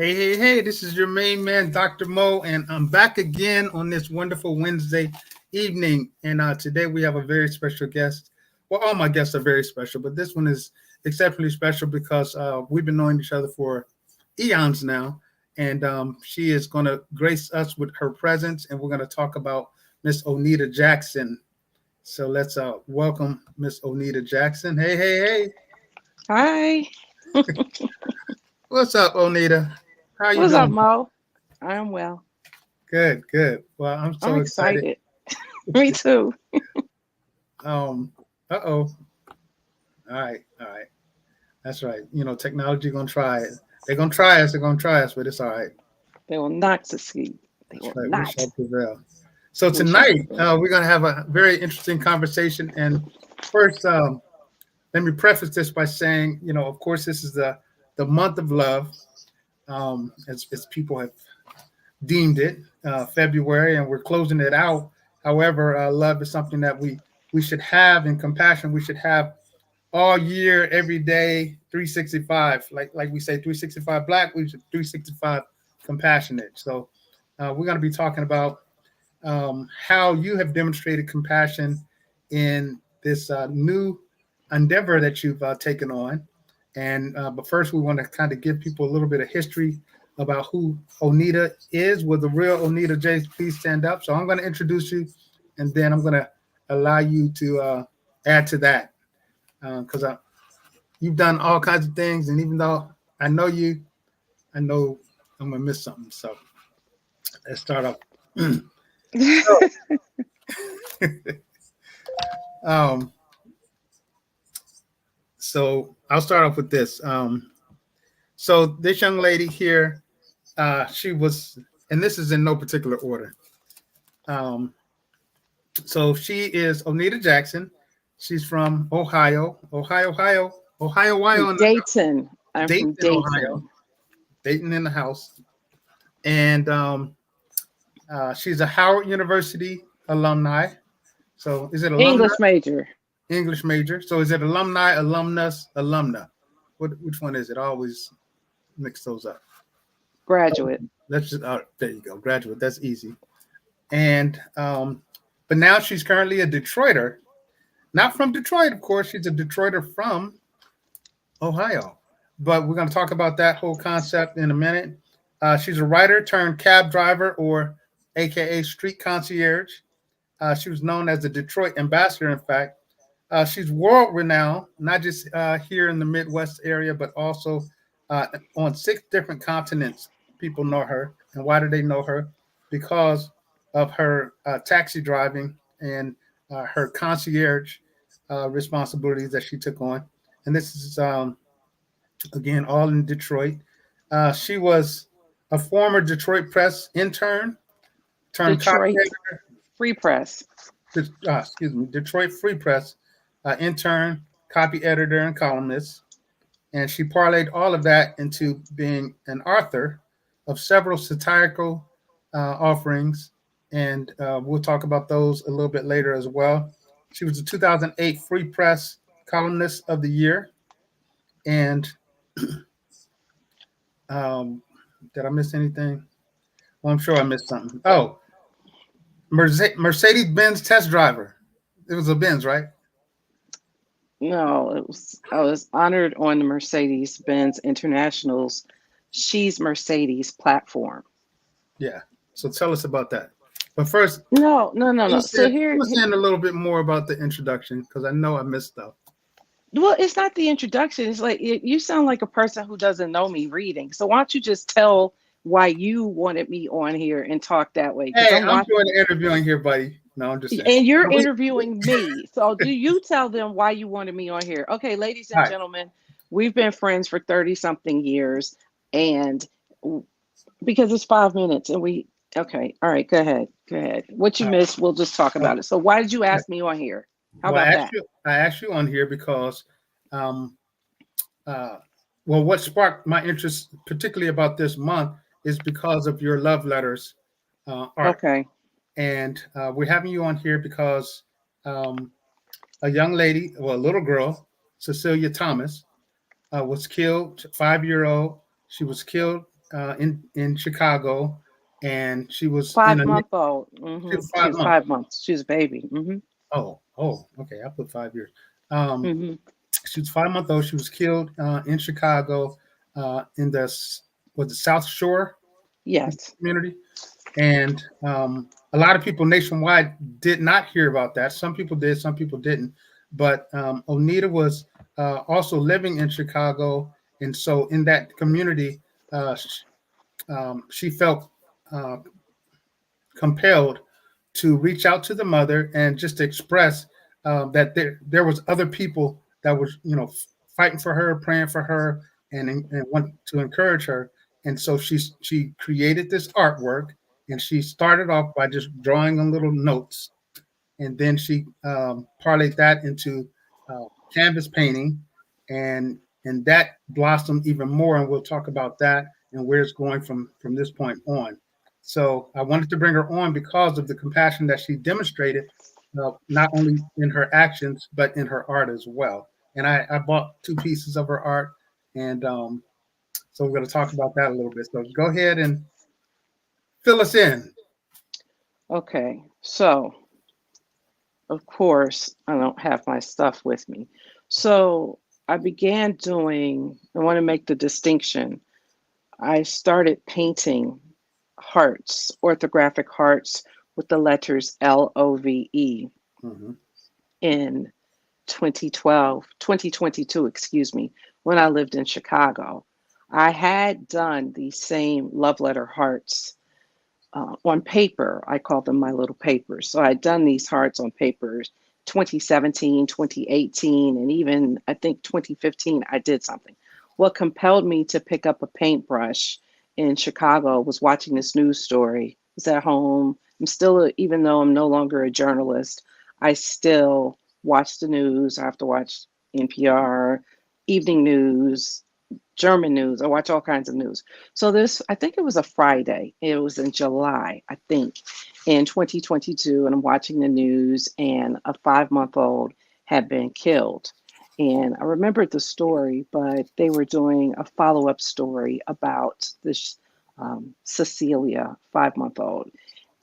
Hey, this is your main man, Dr. Mo, and I'm back again on this wonderful Wednesday evening. And today we have a very special guest. Well, all my guests are very special, but this one is exceptionally special because we've been knowing each other for eons now. And she is going to grace us with her presence, and we're going to talk about Miss Oneita Jackson. So let's welcome Miss Oneita Jackson. Hey. Hi. What's up, Oneita? How you What's up, doing? Mo? I'm well. Good. Well, I'm I'm so excited. excited. Me too. Uh-oh. All right. That's right. You know, technology gonna try it. They're gonna try us, but it's all right. They will not succeed. They That's will right. We not. shall prevail. So We shall tonight, prevail. we're gonna have a very interesting conversation. And first, let me preface this by saying, you know, of course, this is the month of love, as people have deemed it, February, and we're closing it out. However, love is something that we should have, and compassion we should have all year, every day, 365. Like we say, 365 black, we should 365 compassionate. So we're going to be talking about how you have demonstrated compassion in this new endeavor that you've taken on. And but first, we want to kind of give people a little bit of history about who Oneita is. Will the real Oneita J please stand up? So I'm going to introduce you, and then I'm going to allow you to add to that because you've done all kinds of things, and even though I know you, I know I'm going to miss something. So let's start off. so, um, so I'll start off with this. So this young lady here, she was, and this is in no particular order. Um, so she is Oneita Jackson. She's from Ohio, in Dayton. I'm from Dayton, Ohio, Dayton. Dayton in the house, and she's a Howard University alumni. So is it alumni? English major. English major. So is it alumni, alumnus, alumna? Which one is it? I always mix those up. Graduate. Let's just there you go, graduate. That's easy. And but now she's currently a Detroiter, not from Detroit, of course. She's a Detroiter from Ohio. But we're going to talk about that whole concept in a minute. She's a writer turned cab driver, or AKA street concierge. She was known as the Detroit ambassador, in fact. She's world renowned, not just here in the Midwest area, but also on 6 different continents. People know her. And why do they know her? Because of her taxi driving and her concierge responsibilities that she took on. And this is, again, all in Detroit. She was a former Detroit Press intern turned copy Detroit Free Press. excuse me, Detroit Free Press intern, copy editor, and columnist. And she parlayed all of that into being an author of several satirical offerings. And we'll talk about those a little bit later as well. She was the 2008 Free Press Columnist of the Year. And um, did I miss anything? Well, I'm sure I missed something. Oh, Mercedes Benz test driver. It was a Benz, right? No, it was. I was honored on the Mercedes Benz International's She's Mercedes platform. Yeah. So tell us about that. But first, No. So here, understand a little bit more about the introduction because I know I missed stuff. well, it's not the introduction. It's like you sound like a person who doesn't know me reading. So why don't you just tell why you wanted me on here and talk that way? Because Hey, I'm I'm watching, doing the interviewing here, buddy. No, I'm just saying. and you're No, interviewing me. So do you tell them why you wanted me on here? Okay, ladies all and right. gentlemen, we've been friends for 30 something years, and because it's 5 minutes, and we okay, all right, go ahead, go ahead. What you All missed, we'll just talk right. about it. So why did you ask me on here? How Well, about that? I asked you on here because, um, uh, well, what sparked my interest, particularly about this month, is because of your love letters art. Okay. And we're having you on here because um, a young lady, well, a little girl, Cecelia Thomas, was killed, 5-year-old. She was killed in Chicago, and she was in Five a month old. she was She five was months. 5 months. She was a baby. Oh, okay. I put 5 years. Um, Hmm. she was 5 months old. She was killed in Chicago, in the South Shore Yes. community, and a lot of people nationwide did not hear about that. Some people did, some people didn't. But Oneita was also living in Chicago, and so in that community, she felt uh, compelled to reach out to the mother and just express that there was other people that was fighting for her, praying for her, and want to encourage her. And so she created this artwork, and she started off by just drawing on little notes, and then she parlayed that into canvas painting, and that blossomed even more. And we'll talk about that and where it's going from this point on. So I wanted to bring her on because of the compassion that she demonstrated, not only in her actions but in her art as well. And I bought two pieces of her art, and so we're going to talk about that a little bit. So go ahead and fill us in. Okay. So, of course, I don't have my stuff with me. So, I began doing, I want to make the distinction. I started painting hearts, orthographic hearts with the letters LOVE Mm-hmm. in 2012, 2022, excuse me, when I lived in Chicago. I had done these same love letter hearts on paper. I call them my little papers. So I'd done these hearts on papers 2017, 2018, and even I think 2015, I did something. What compelled me to pick up a paintbrush in Chicago was watching this news story. I was at home. I'm still, even though I'm no longer a journalist, I still watch the news. I have to watch NPR, evening news, German news. I watch all kinds of news. So this, I think it was a Friday. It was in July, I think, in 2022, and I'm watching the news, and a 5 month old had been killed. And I remembered the story, but they were doing a follow up story about this Cecelia 5 month old,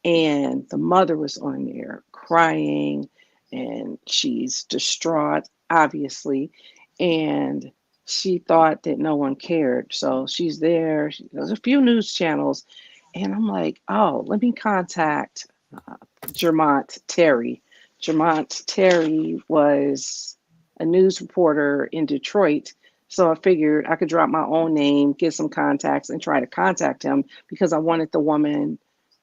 and the mother was on there crying, and she's distraught, obviously, and she thought that no one cared. So she's there. There's a few news channels, and I'm like, oh, let me contact Jermont Terry. Jermont Terry was a news reporter in Detroit. So I figured I could drop my own name, get some contacts, and try to contact him because I wanted the woman.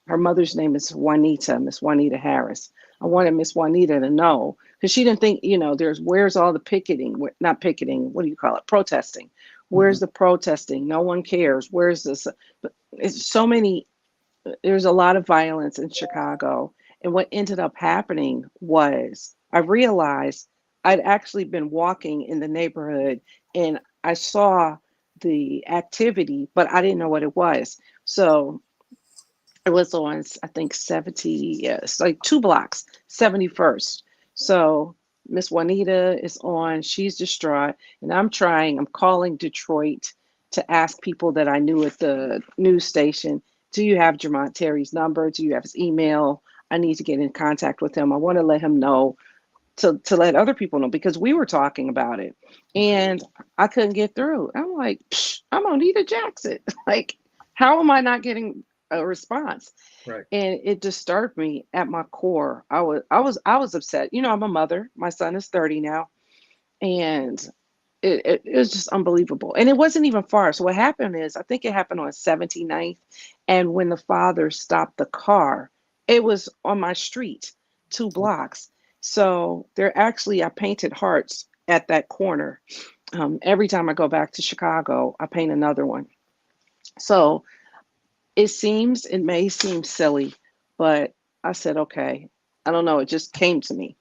Her mother's name is Juanita, Miss Juanita Harris. I wanted Miss Juanita to know because she didn't think, there's where's all the picketing, not picketing, what do you call it? Protesting. Mm-hmm. Where's the protesting? No one cares. Where's this? But it's so many, there's a lot of violence in Chicago. And what ended up happening was I realized I'd actually been walking in the neighborhood and I saw the activity, but I didn't know what it was. So it was on, I think, 70, yes, like 2 blocks, 71st. So Miss Juanita is on, she's distraught, and I'm calling Detroit to ask people that I knew at the news station, do you have Jermont Terry's number? Do you have his email? I need to get in contact with him. I want to let him know, to let other people know because we were talking about it Okay. and I couldn't get through. I'm like, I'm Oneita Jackson. Like, how am I not getting a response? Right. And it disturbed me at my core. I was upset. I'm a mother. My son is 30 now, and it was just unbelievable. And it wasn't even far. So what happened is, I think it happened on 79th, and when the father stopped the car, it was on my street, 2 blocks. So I painted hearts at that corner. Every time I go back to Chicago, I paint another one. So it may seem silly, but I said, okay, I don't know. It just came to me.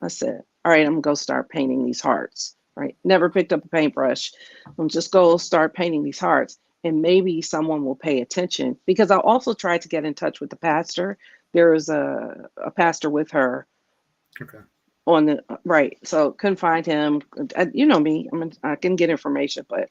I said, all right, I'm gonna go start painting these hearts. Right. Never picked up a paintbrush. I'm just go start painting these hearts. And maybe someone will pay attention because I also tried to get in touch with the pastor. There was a pastor with her Okay. on the right. So couldn't find him. You know me. I can get information, but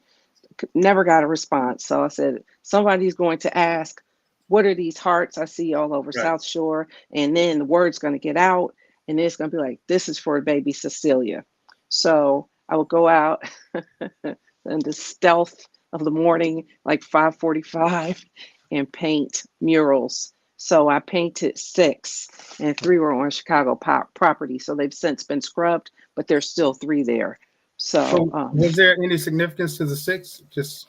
Never got a response. So I said, somebody's going to ask, what are these hearts I see all over Right. South Shore? And then the word's going to get out, and it's going to be like, this is for baby Cecelia. So I would go out in the stealth of the morning, like 5:45, and paint murals. So I painted six, and three were on Chicago property. So they've since been scrubbed, but there's still three there. So So was there any significance to the six? Just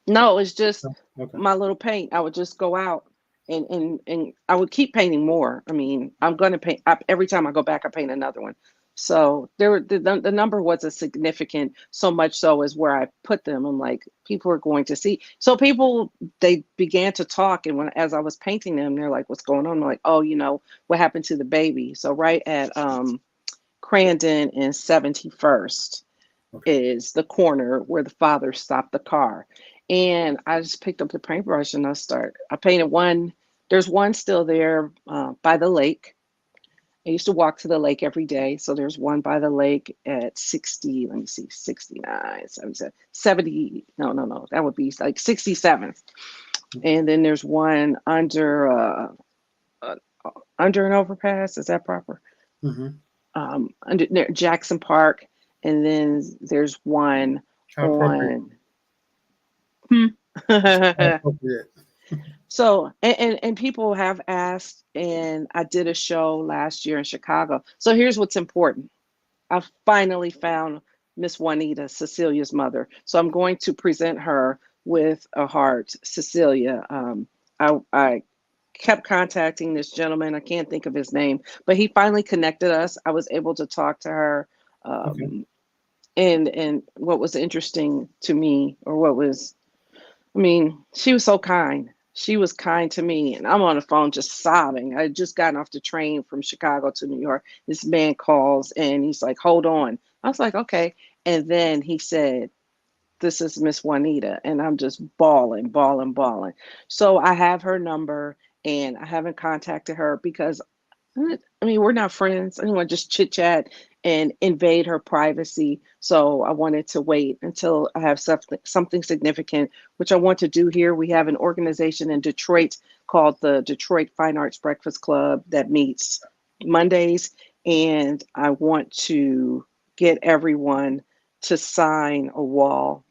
no, it's just okay. my little paint. I would just go out and I would keep painting more. I mean, I'm going to paint every time I go back, I paint another one. So the number wasn't significant so much so as where I put them. I'm like, people are going to see. So people, they began to talk. And as I was painting them, they're like, what's going on? I'm like, oh, what happened to the baby? So right at Crandon and 71st Okay. is the corner where the father stopped the car. And I just picked up the paintbrush and I painted one. There's one still there by the lake. I used to walk to the lake every day. So there's one by the lake at 60, let me see, 69, 70. No. That would be like 67th. And then there's one uh, under an overpass. Is that proper? Mm-hmm. Under near Jackson Park. And then there's one How appropriate. on. Hmm. How appropriate. So, and people have asked, and I did a show last year in Chicago. So here's what's important. I finally found Miss Juanita, Cecilia's mother. So I'm going to present her with a heart, Cecelia. I kept contacting this gentleman. I can't think of his name, but he finally connected us. I was able to talk to her. Okay. And what was interesting to me, or what was, I mean, she was so kind. She was kind to me, and I'm on the phone just sobbing. I had just gotten off the train from Chicago to New York. This man calls and he's like, hold on. I was like, okay. And then he said, this is Miss Juanita. And I'm just bawling, bawling, bawling. So I have her number and I haven't contacted her because I mean, we're not friends. I didn't want to just chit chat and invade her privacy. So I wanted to wait until I have something significant, which I want to do here. We have an organization in Detroit called the Detroit Fine Arts Breakfast Club that meets Mondays. And I want to get everyone to sign a wall.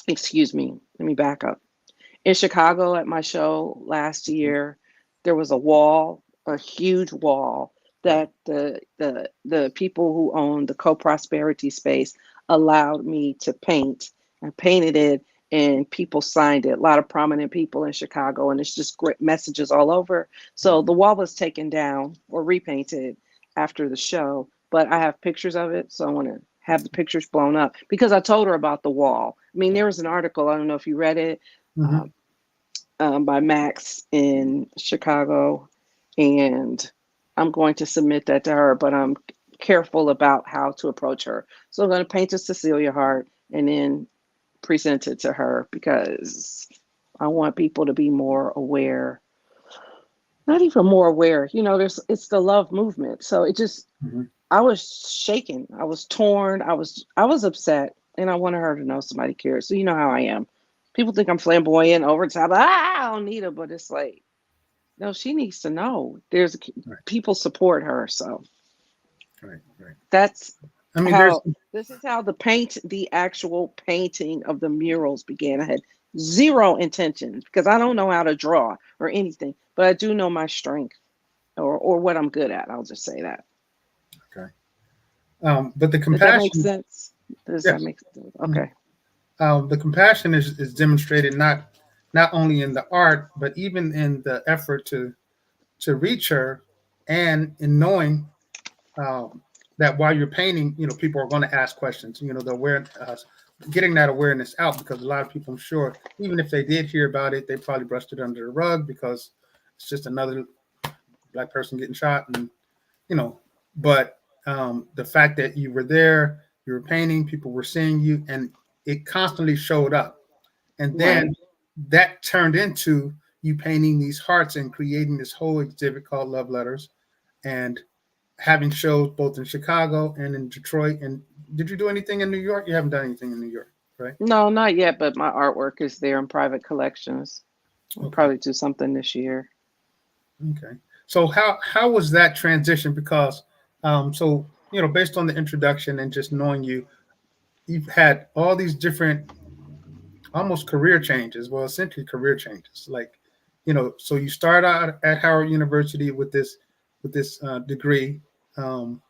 Excuse me, let me back up. In Chicago at my show last year, there was a wall, a huge wall Right. that the people who own the co-prosperity space allowed me to paint. I painted it and people signed it. A lot of prominent people in Chicago, and it's just great messages all over. So Mhm. the wall was taken down or repainted after the show, but I have pictures of it, so I want to have the pictures blown up because I told her about the wall. I mean, there was an article, I don't know if you read it, Mhm. um, by Max in Chicago, and I'm going to submit that to her, but I'm careful about how to approach her. So I'm going to paint a Cecilia heart and then present it to her because I want people to be more aware. Not even more aware, there's it's the love movement. So it just Mhm. I was shaken. I was torn. I was upset, and I wanted her to know somebody cares. So you know how I am. People think I'm flamboyant, over top. I don't need her, but it's like, no, she needs to know. Right. People support her. So Right. Right. that's I mean, there's how this is how the actual painting of the murals began. I had zero intentions because I don't know how to draw or anything, but I do know my strength or what I'm good at. I'll just say that. okay. But the Does that make compassion, sense? Does that yes. make sense? Mhm. Okay. The compassion is demonstrated not only in the art, but even in the effort to reach her, and in knowing um, that while you're painting, people are going to ask questions. The getting that awareness out, because a lot of people, I'm sure, even if they did hear about it, they probably brushed it under the rug because it's just another black person getting shot, and you know. But the fact that you were there, you were painting, people were seeing you, and it constantly showed up, and Right. then that turned into you painting these hearts and creating this whole exhibit called Love Letters, and having shows both in Chicago and in Detroit. And did you do anything in New York? You haven't done anything in New York. right? No, not yet, but my artwork is there in private collections. I'll Okay. probably do something this year. Okay. So how was that transition? Because so based on the introduction and just knowing you, you've had all these different almost career changes. Well, essentially career changes. Like, so you start out at Howard University with this degree, um,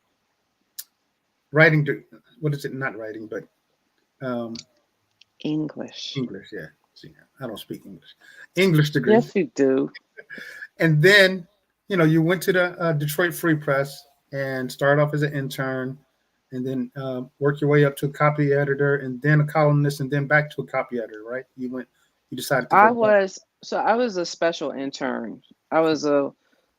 writing. What is it? Not writing, but um, English. English. Yeah. See, I don't speak English. English degree. Yes, you do. And then, you went to the Detroit Free Press and started off as an intern, and then work your way up to a copy editor, and then a columnist, and then back to a copy editor. Right? You decided to go back. I was a special intern. I was a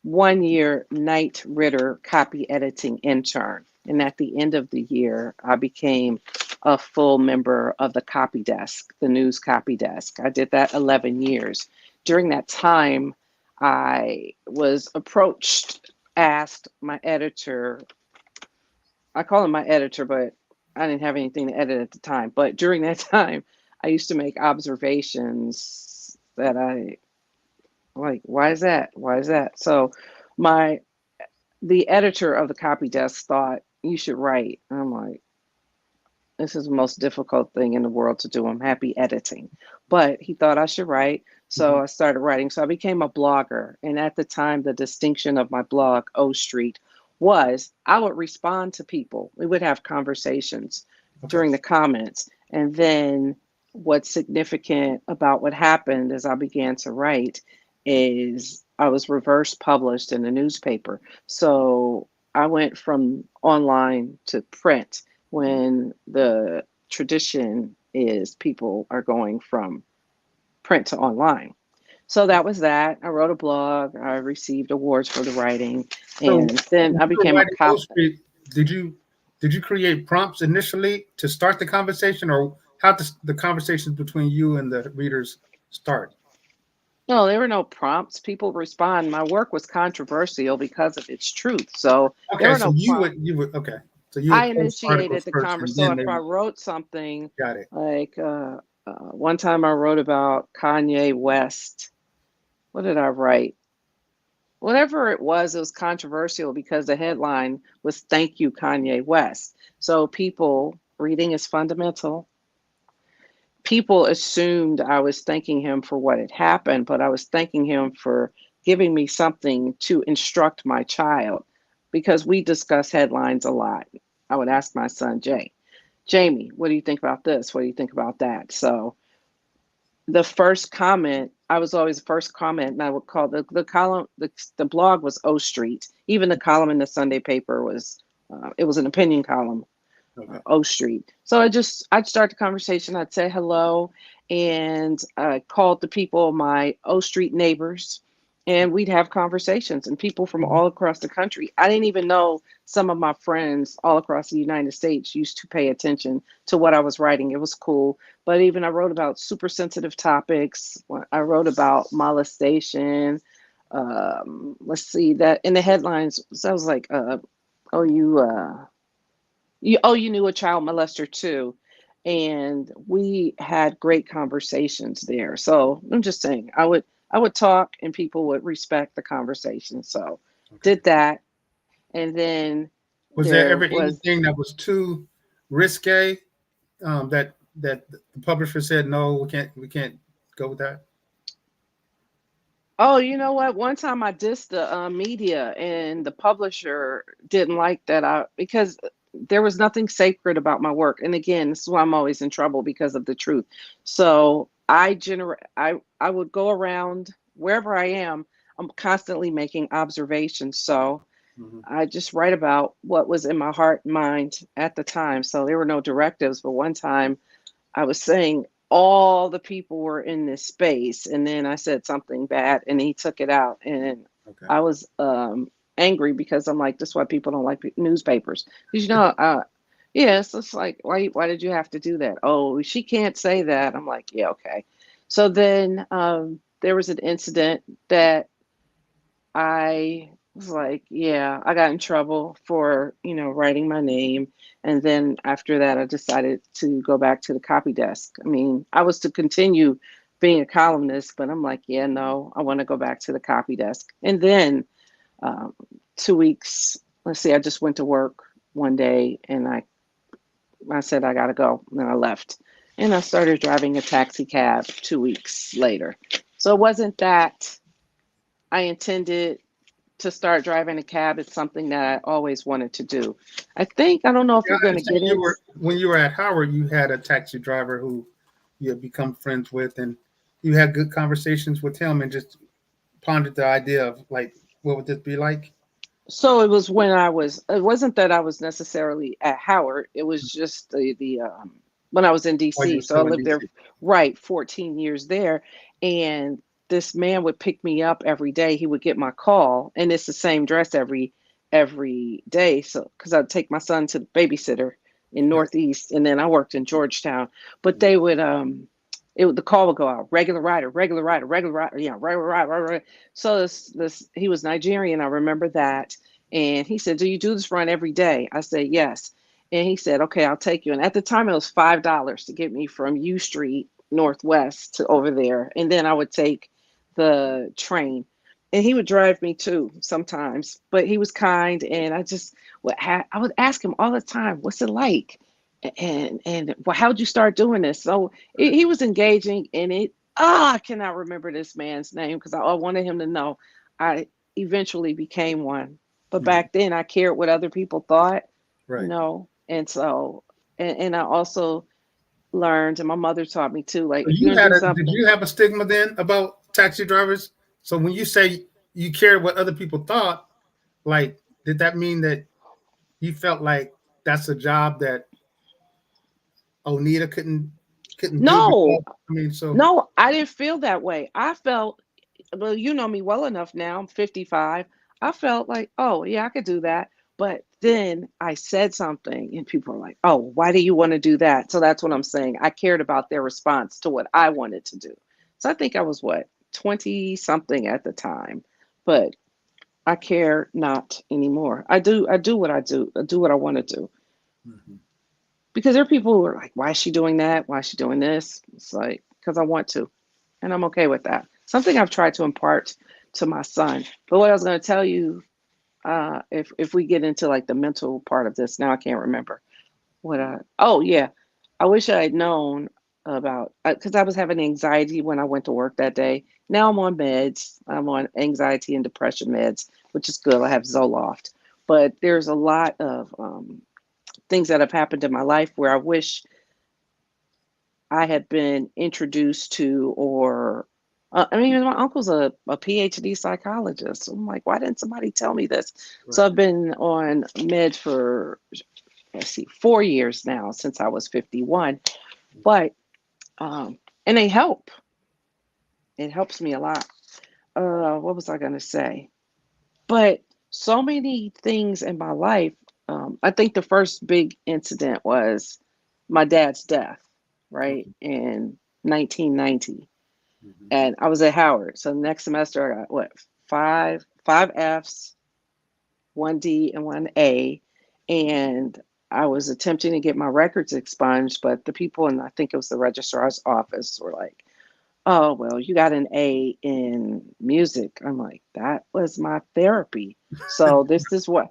1 year night Ritter copy editing intern. And at the end of the year, I became a full member of the copy desk, the news copy desk. I did that 11 years. During that time, I was approached, asked my editor, I call him my editor, but I didn't have anything to edit at the time. But during that time, I used to make observations that I like, why is that? Why is that? So my the editor of the copy desk thought you should write. And I'm like, this is the most difficult thing in the world to do. I'm happy editing. But he thought I should write. So Mhm. I started writing. So I became a blogger. And at the time, the distinction of my blog, O Street, was I would respond to people. We would have conversations Okay. during the comments. And then what's significant about what happened as I began to write is I was reverse published in the newspaper. So I went from online to print when the tradition is people are going from print to online. So that was that. I wrote a blog. I received awards for the writing, So and then when I you were became a writing O cop. Street, did you create prompts initially to start the conversation, or how the conversations between you and the readers start? No, there were no prompts. People respond. My work was controversial because of its truth. So there Okay, were so no prompts. okay, so you I would post initiated articles the first, and conversation. So then if they I would wrote something got it. like one time I wrote about Kanye West. What did I write? Whatever it was controversial because the headline was "Thank You, Kanye West." So people, reading is fundamental. People assumed I was thanking him for what had happened, but I was thanking him for giving me something to instruct my child because we discuss headlines a lot. I would ask my son, Jamie, what do you think about this? What do you think about that? So the first comment, I was always the first comment, and I would call the column, the blog was O Street. Even the column in the Sunday paper was, it was an opinion column, Okay. O Street. So I'd start the conversation. I'd say hello, and I called the people, my O Street neighbors, and we'd have conversations. And people from Mhm. all across the country. I didn't even know some of my friends all across the United States used to pay attention to what I was writing. It was cool. But even I wrote about super sensitive topics. I wrote about molestation. Let's see that in the headlines. So I was like, oh, you knew a child molester too. And we had great conversations there. So I'm just saying, I would talk and people would respect the conversation. So Okay. did that. And then Was there there ever was, anything that was too risque, that the publisher said no, we can't go with that? oh, you know what? One time I dissed the media and the publisher didn't like that because there was nothing sacred about my work. And again, this is why I'm always in trouble because of the truth. So I would go around wherever I am. I'm constantly making observations. So Hmm. I just write about what was in my heart and mind at the time. So there were no directives, but one time I was saying all the people were in this space, and then I said something bad, and he took it out, and Okay. I was angry because I'm like, this is why people don't like newspapers. Because yeah, it's like why did you have to do that? Oh, she can't say that. I'm like, yeah, okay. So then there was an incident that I was like, yeah, I got in trouble for, writing my name. And then after that, I decided to go back to the copy desk. I mean, I was to continue being a columnist, but I'm like, yeah, no, I want to go back to the copy desk. And then um, 2 weeks, let's see, I just went to work one day and I said, I got to go. And then I left. And I started driving a taxi cab 2 weeks later. So it wasn't that I intended to start driving a cab. It's something that I always wanted to do. I don't know if Yeah, we're going to so get in. when you were at Howard, you had a taxi driver who you had become friends with, and you had good conversations with him, and just pondered the idea of like, what would this be like? So it was it wasn't that I was necessarily at Howard. It was just when I was in While you DC. were So I still in lived there, DC. right, 14 years there. And this man would pick me up every day. He would get my call, and it's the same dress every day. So because I'd take my son to the babysitter in Right. Northeast, and then I worked in Georgetown. But they would the call would go out, regular rider, regular rider, regular rider, yeah, regular rider, regular rider. So this he was Nigerian, I remember that. And he said, do you do this run every day? I said, yes. And he said, okay, I'll take you. And at the time it was $5 to get me from U Street Northwest to over there. And then I would take the train. And he would drive me too sometimes, but he was kind, and I would ask him all the time, what's it like? And well, how'd you start doing this? So he was engaging in it. I cannot remember this man's name because I wanted him to know. I eventually became one, but Mhm. back then I cared what other people thought, Right. and so and I also learned, and my mother taught me too, like So if you're you gonna had do a did something. you have a stigma then about taxi drivers? So when you say you cared what other people thought, like, did that mean that you felt like that's a job that Oneita couldn't do No, because I mean, so no, I didn't feel that way. I felt, well, you know me well enough now. I'm 55. I felt like, oh, yeah, I could do that. But then I said something, and people are like, oh, why do you want to do that? So that's what I'm saying. I cared about their response to what I wanted to do. So I think I was what, 20 something at the time. But I care not anymore. I do what I do. I do what I want to do. Mhm. Because there are people who are like, why is she doing that? Why is she doing this? It's like, because I want to. And I'm okay with that. Something I've tried to impart to my son. But what I was going to tell you, if we get into like the mental part of this, now I can't remember what I. Oh yeah, I wish I had known about because I was having anxiety when I went to work that day. Now I'm on meds. I'm on anxiety and depression meds, which is good. I have Zoloft, but there's a lot of things that have happened in my life where I wish I had been introduced to, or I mean, my uncle's a PhD psychologist. So I'm like, why didn't somebody tell me this? So Right. I've been on med for, let's see, 4 years now since I was 51. But, and they help. It helps me a lot. What was I going to say? But so many things in my life. I think the first big incident was my dad's death, right, Okay. in 1990. Mhm. And I was at Howard. So next semester I got what, five Fs, one D, and one A. And I was attempting to get my records expunged, but the people in, I think it was the registrar's office, were like, oh, well, you got an A in music. I'm like, that was my therapy. So this is why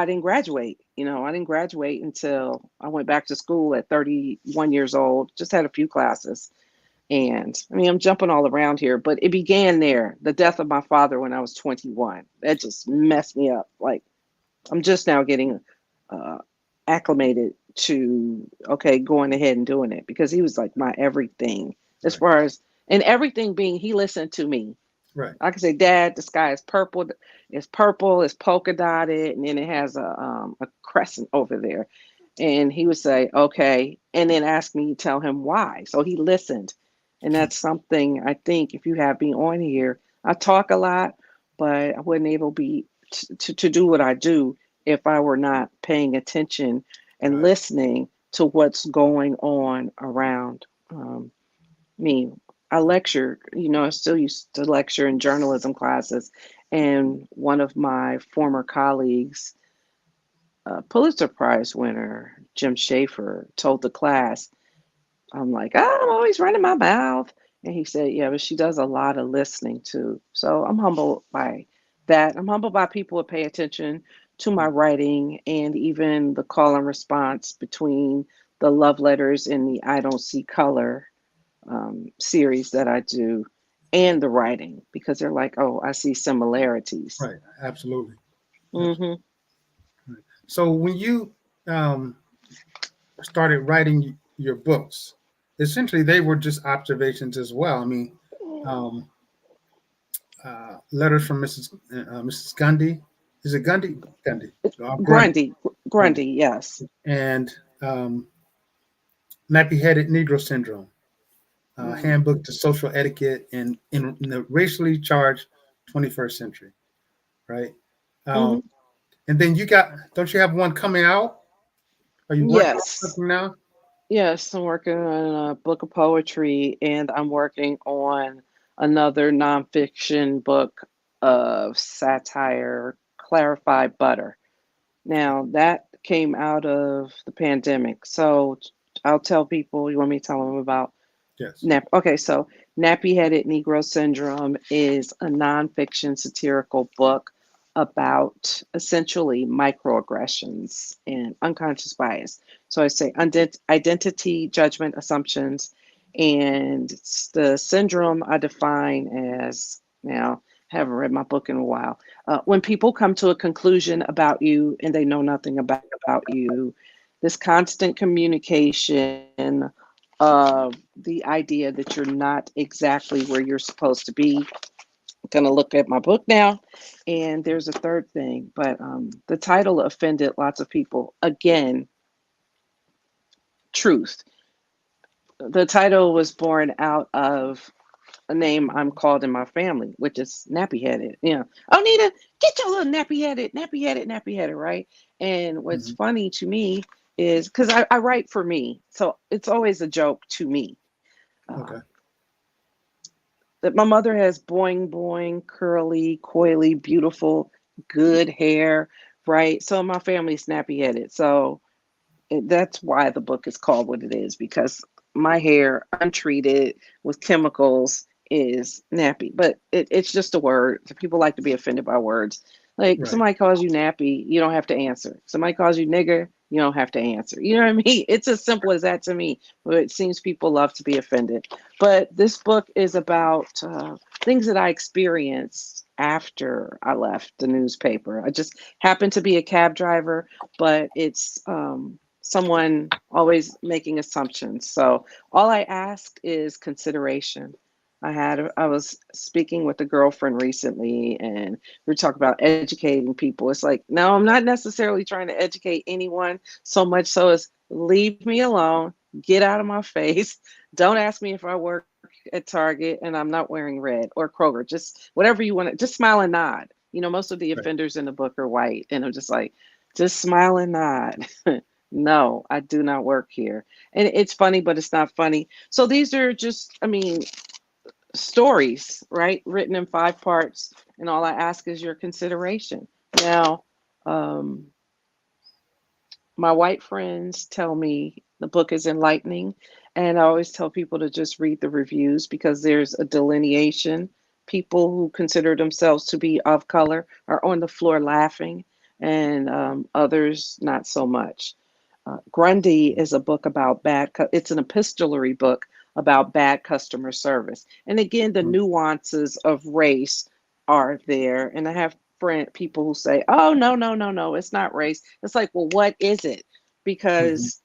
I didn't graduate. I didn't graduate until I went back to school at 31 years old, just had a few classes. And I mean, I'm jumping all around here, but it began there, the death of my father when I was 21. That just messed me up. Like, I'm just now getting uh, acclimated to, okay, going ahead and doing it because he was like my everything as Right. far as, and everything being, he listened to me. Right. I could say, Dad, the sky is purple. It's purple. It's polka dotted, and then it has a crescent over there. And he would say, okay, and then ask me to tell him why. So he listened, and that's something I think if you have me on here, I talk a lot, but I wouldn't able be to do what I do if I were not paying attention and Right. listening to what's going on around me. I lecture, I still used to lecture in journalism classes, And one of my former colleagues, Pulitzer Prize winner Jim Schaefer, told the class, I'm like, oh, I'm always running my mouth. And he said, yeah, but she does a lot of listening too. So I'm humbled by that. I'm humbled by people who pay attention to my writing and even the call and response between the love letters and the I Don't See Color series that I do and the writing because they're like, oh, I see similarities. Right. Absolutely. Hmm. Right. So when you um, started writing your books, essentially they were just observations as well. I mean, um, letters from Mrs. Gundy. Is it Gundy? Gundy. Grundy. Grundy, Grundy. Grundy, yes. And nappy-headed Negro syndrome. Mm. Handbook to social etiquette in the racially charged 21st century. Right. Um, Hmm. and then don't you have one coming out? Are you working on Yes. something now? Yes, I'm working on a book of poetry and I'm working on another nonfiction book of satire, Clarified Butter. Now, that came out of the pandemic. So I'll tell people, you want me to tell them about Yes. Okay, so Nappy Headed Negro Syndrome is a nonfiction satirical book about essentially microaggressions and unconscious bias. So I say identity, judgment, assumptions, and the syndrome I define as now, haven't read my book in a while. When people come to a conclusion about you and they know nothing about you, this constant communication the idea that you're not exactly where you're supposed to be. I'm going to look at my book now. And there's a third thing, but the title offended lots of people. Again, truth. The title was born out of a name I'm called in my family, which is nappy headed. You know, Oneita, get your little nappy headed, right? And what's Hmm. funny to me is because I write for me. So it's always a joke to me. Uh, Okay. that my mother has boing boing, curly, coily, beautiful, good hair, right? So my family's snappy headed. So that's why the book is called what it is because my hair, untreated with chemicals, is nappy. But it's just a word. People like to be offended by words. Like Right. somebody calls you nappy, you don't have to answer. Somebody calls you nigger, you don't have to answer. You know what I mean? It's as simple as that to me. But it seems people love to be offended. But this book is about things that I experienced after I left the newspaper. I just happened to be a cab driver, but it's someone always making assumptions. So all I ask is consideration. I was speaking with a girlfriend recently and we were talking about educating people. It's like, no, I'm not necessarily trying to educate anyone so much so as leave me alone, get out of my face. Don't ask me if I work at Target and I'm not wearing red or Kroger. Just whatever you want to, just smile and nod. You know, most of the Right. offenders in the book are white. And I'm just like, just smile and nod. No, I do not work here. And it's funny, but it's not funny. So these are just, I mean, stories, right? Written in 5 parts. And all I ask is your consideration. Now, um, my white friends tell me the book is enlightening. And I always tell people to just read the reviews because there's a delineation. People who consider themselves to be of color are on the floor laughing, and others not so much. Grundy is a book about it's an epistolary book about bad customer service. And again, the nuances of race are there. And I have people who say, oh, no, no, no, no, it's not race. It's like, well, what is it? Hmm. Because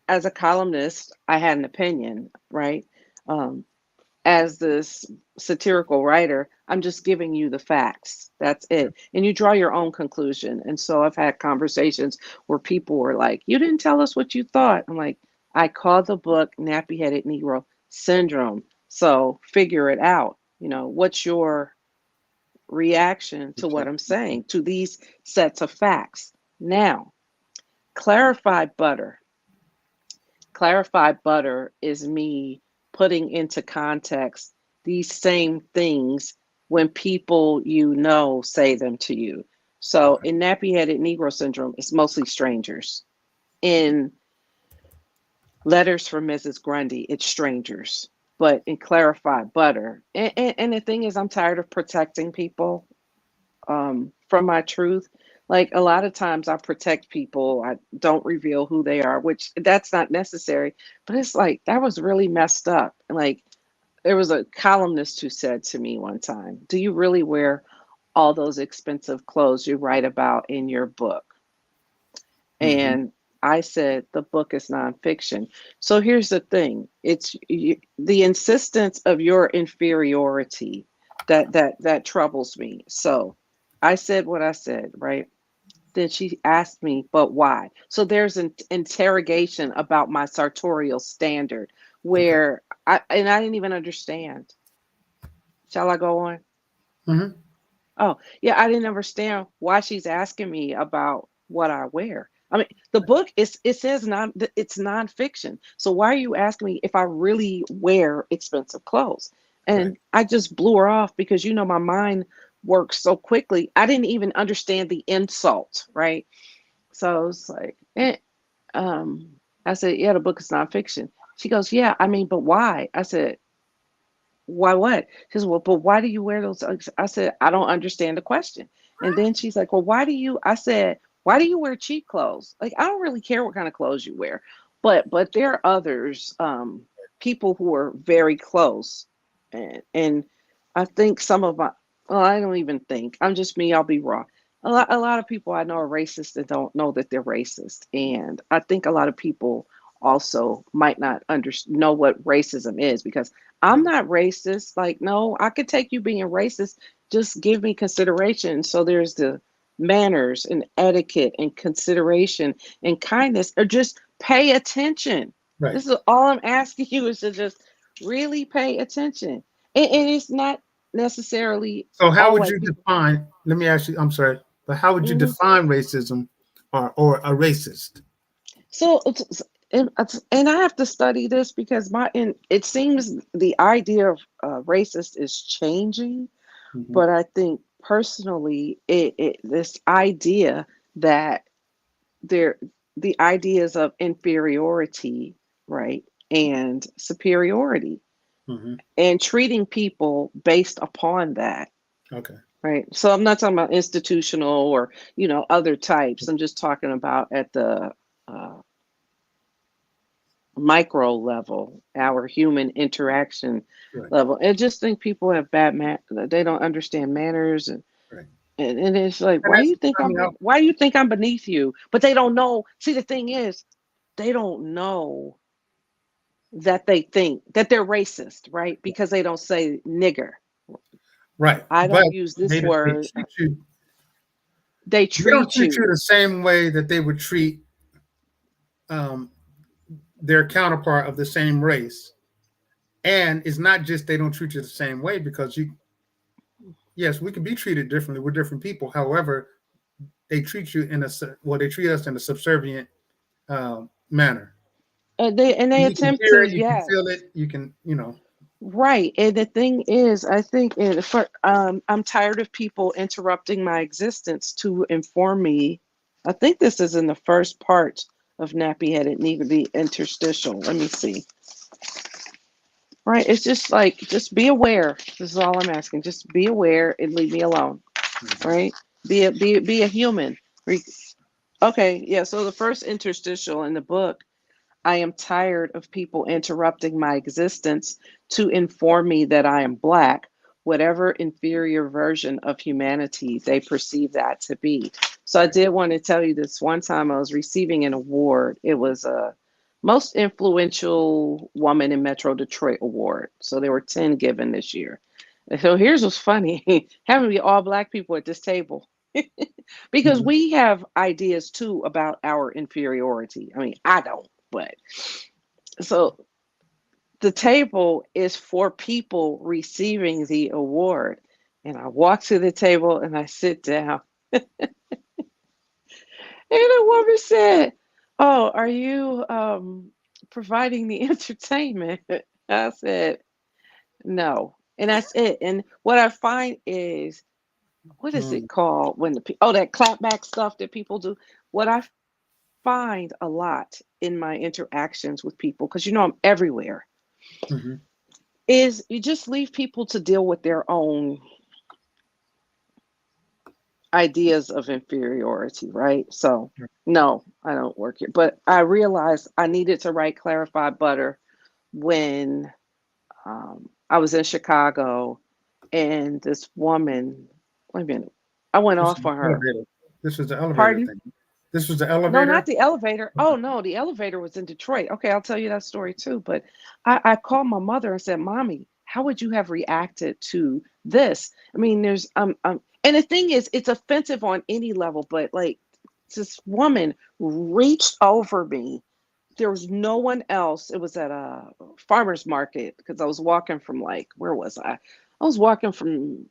as a columnist, I had an opinion, right? Um, as this satirical writer, I'm just giving you the facts. That's it. And you draw your own conclusion. And so I've had conversations where people were like, you didn't tell us what you thought. I'm like, I call the book Nappy Headed Negro Syndrome. So figure it out. You know, what's your reaction to what I'm saying, to these sets of facts? Now, clarified butter. Clarified butter is me putting into context these same things when people you know say them to you. So Okay. in nappy headed Negro syndrome, it's mostly strangers. In letters from Mrs. Grundy, it's strangers. But in clarified butter, and the thing is, I'm tired of protecting people from my truth. Like a lot of times I protect people, I don't reveal who they are, which that's not necessary. But it's like that was really messed up. Like there was a columnist who said to me one time, "Do you really wear all those expensive clothes you write about in your book?" Hmm. And I said, the book is nonfiction. So here's the thing: the insistence of your inferiority that troubles me. So I said what I said, right? Then she asked me, but why? So there's an interrogation about my sartorial standard Okay. where I didn't even understand. Shall I go on? Hmm. Oh, yeah, I didn't understand why she's asking me about what I wear. I mean, the book is it says non it's nonfiction. So why are you asking me if I really wear expensive clothes? Right. And I just blew her off because my mind works so quickly. I didn't even understand the insult, right? So I was like, um, I said, yeah, the book is nonfiction. She goes, yeah, I mean, but why? I said, why what? She says, well, but why do you wear those? I said, I don't understand the question. And then she's like, well, I said, why do you wear cheap clothes? Like, I don't really care what kind of clothes you wear. But there are others, people who are very close. And I think some of my, well, I don't even think, I'm just me, I'll be raw. A lot of people I know are racist that don't know that they're racist. And I think a lot of people also might not know what racism is because I'm Right. not racist. Like, no, I could take you being racist. Just give me consideration. So there's the manners and etiquette and consideration and kindness, or just pay attention. Right. This is all I'm asking you is to just really pay attention. And it's not necessarily So how all would white you people. define, let me ask you, I'm sorry, but how would you Mhm. define racism or a racist? So, and I have to study this because it seems the idea of racist is changing. Hmm. But I think personally, this idea that there the ideas of inferiority, right, and superiority, Hmm. and treating people based upon that, Okay. right. So I'm not talking about institutional or other types. I'm just talking about at the uh, micro level, our human interaction Right. level. And just think people have they don't understand manners Right. and it's like, And that's, I mean, why do you think I'm beneath you? But they don't know. See, the thing is, they don't know that they think that they're racist, right? Because they don't say nigger. right. I But don't use this they word. treat you, They they don't treat treat you you. the same way that they would treat um, their counterpart of the same race. And it's not just they don't treat you the same way because yes, we can be treated differently. We're different people. However, they treat you well, they treat us in a subservient manner. And they You can attempt hear to, it, you can feel yes. it, you can, Right. And the thing is, I think I'm tired of people interrupting my existence to inform me. I think this is in the first part of Nappy Headed Need to be interstitial. Let me see. Right. It's just like, just be aware. This is all I'm asking. Just be aware and leave me alone. Right. Be a human. Okay. Yeah. So the first interstitial in the book, I am tired of people interrupting my existence to inform me that I am Black, whatever inferior version of humanity they perceive that to be. So I right. did want to tell you this one time I was receiving an award. It was a most influential woman in Metro Detroit award. So there were 10 given this year. And so here's what's funny having to be all Black people at this table. Because Mhm. we have ideas too about our inferiority. I mean, I don't, but so the table is for people receiving the award. And I walk to the table and I sit down. And the woman said, "Oh, are you providing the entertainment?" I said, "No." And that's it. And what I find is, what is Mm, it called when that clapback stuff that people do? What I find a lot in my interactions with people, because I'm everywhere, mhm. is you just leave people to deal with their own ideas of inferiority, right? So, no, I don't work here. But I realized I needed to write Clarified Butter when I was in Chicago, and this woman, wait a minute, I went This is off the on her. elevator. This was the elevator Pardon? thing. This was the No, not elevator. the elevator. Oh no, the elevator was in Detroit. Okay, I'll tell you that story too. But I called my mother and said, "Mommy, how would you have reacted to this?" I mean, and the thing is, it's offensive on any level. But like, this woman reached over me. There was no one else. It was at a farmer's market because I was walking from, like, where was I? I was walking from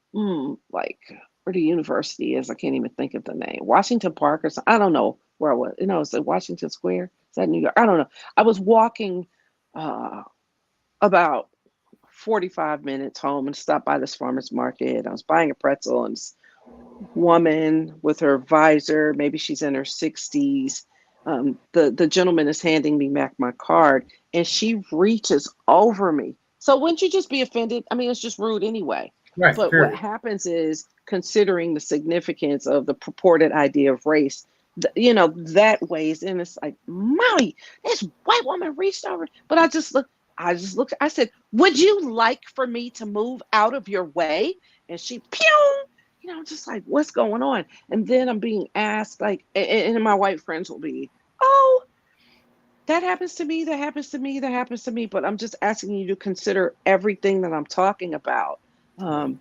like where the university is. I can't even think of the name. Washington Park or something. I don't know where I was. Is it Washington Square? Is that New York? I don't know. I was walking uh, about 45 minutes home and stopped by this farmer's market. I was buying a pretzel, and this woman with her visor, maybe she's in her 60s. The gentleman is handing me back my card, and she reaches over me. So wouldn't you just be offended? I mean, it's just rude anyway. Right. But what Period. happens is, considering the significance of the purported idea of race, that weighs in. It's like, Mommy, this white woman reached over. But I just looked, I said, would you like for me to move out of your way? And she, pew, just like, what's going on? And then I'm being asked, like, and my white friends will be, oh, that happens to me, that happens to me, that happens to me. But I'm just asking you to consider everything that I'm talking about. Right. Um,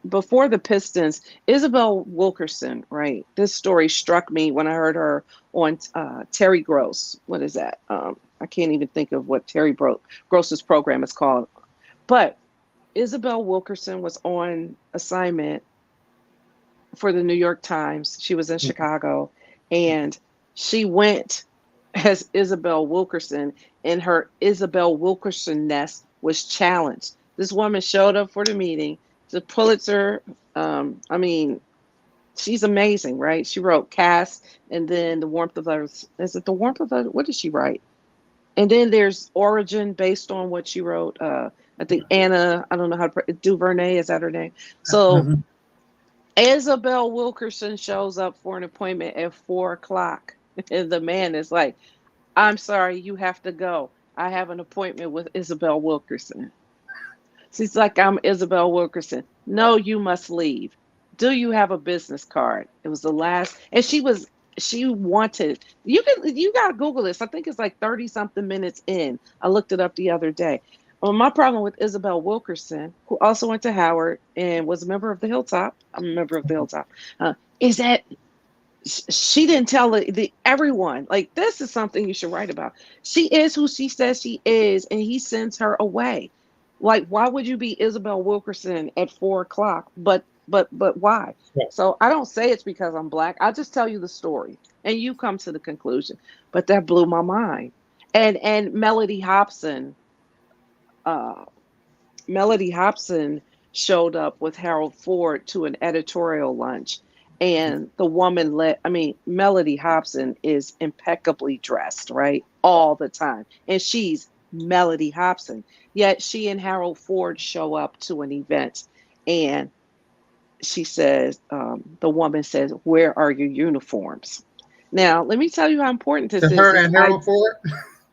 Before the Pistons, Isabel Wilkerson, right? This story struck me when I heard her on Terry Gross. What is that? I can't even think of what Gross's program is called. But Isabel Wilkerson was on assignment for the New York Times. She was in Chicago, and she went as Isabel Wilkerson, and her Isabel Wilkerson ness was challenged. This woman showed up for the meeting. The Pulitzer, I mean, she's amazing, right? She wrote Cass, and then The Warmth of Others. Is it The Warmth of Others? What did she write? And then there's Origin, based on what she wrote. I think Anna, I don't know how to, Duvernay, is that her name? So Mhm. Isabel Wilkerson shows up for an appointment at 4 o'clock. And the man is like, I'm sorry, you have to go. I have an appointment with Isabel Wilkerson. She's like, I'm Isabel Wilkerson. No, you must leave. Do you have a business card? It was the last, and she wanted, you gotta Google this. I think it's like 30 something minutes in. I looked it up the other day. Well, my problem with Isabel Wilkerson, who also went to Howard and was a member of the Hilltop, I'm a member of the Hilltop, is that she didn't tell everyone, like, this is something you should write about. She is who she says she is, and he sends her away. Like, why would you be Isabel Wilkerson at 4 o'clock? But why? Right. So I don't say it's because I'm black. I just tell you the story, and you come to the conclusion. But that blew my mind. And uh, Melody Hobson showed up with Harold Ford to an editorial lunch. And the woman Melody Hobson is impeccably dressed, right? All the time. And she's Melody Hobson. Yet she and Harold Ford show up to an event. And she says, the woman says, where are your uniforms? Now, let me tell you how important To this is. her and Harold Ford.